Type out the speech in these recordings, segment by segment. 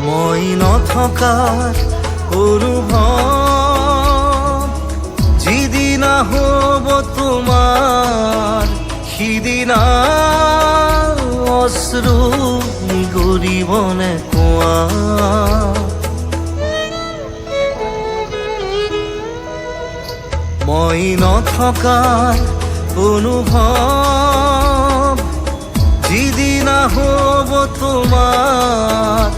মই নথকাৰ অনুভৱ যিদিনা হ'ব তোমাৰ সিদিনা অশ্ৰু নিগৰিবনে কোৱা মই নথকাৰ অনুভৱ যিদিনা হ'ব তোমাৰ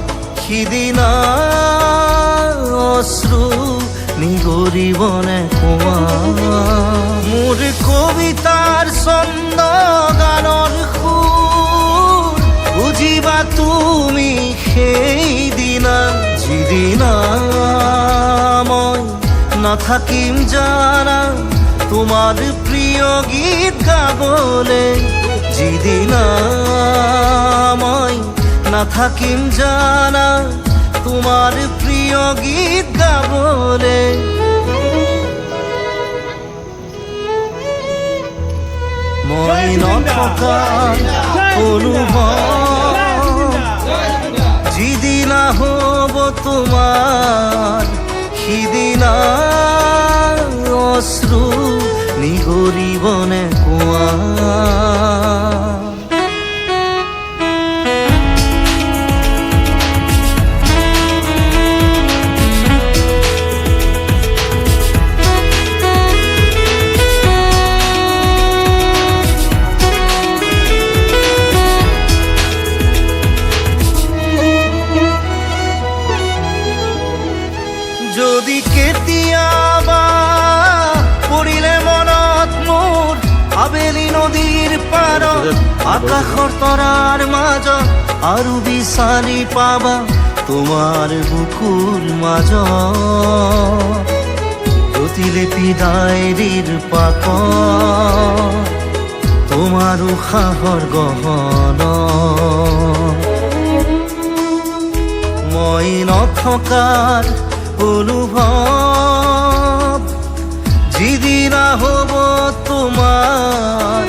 সিদিনা অশ্ৰু নিগৰিবনে কোৱা মোৰ কবিতাৰ ছন্দ গানৰ সুৰ বুজিবা তুমি সেইদিনা যিদিনা মই নাথাকিম জানা তোমাৰ প্ৰিয় গীত গাবলে যিদিনা মই নাথাকিম জানা তোমাৰ প্ৰিয় গীত গাবলে মই নথকাৰ অনুভৱ যিদিনা হ'ব তোমাৰ সিদিনা অশ্ৰু নিগৰিবনে কোৱা যদি কেতিয়াবা পৰিলে মনত মোৰ আবেলি নদীৰ পাৰত আকাশৰ তৰাৰ মাজত আৰু বিচাৰি পাবা তোমাৰ বুকুৰ মাজত প্ৰতিলিপি ডায়েৰীৰ পাকত তোমাৰ উশাহৰ গহনা মই নথকাৰ অনুভৱ যিদিনা হ'ব তোমাৰ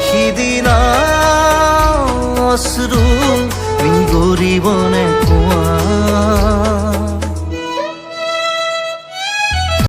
সিদিনা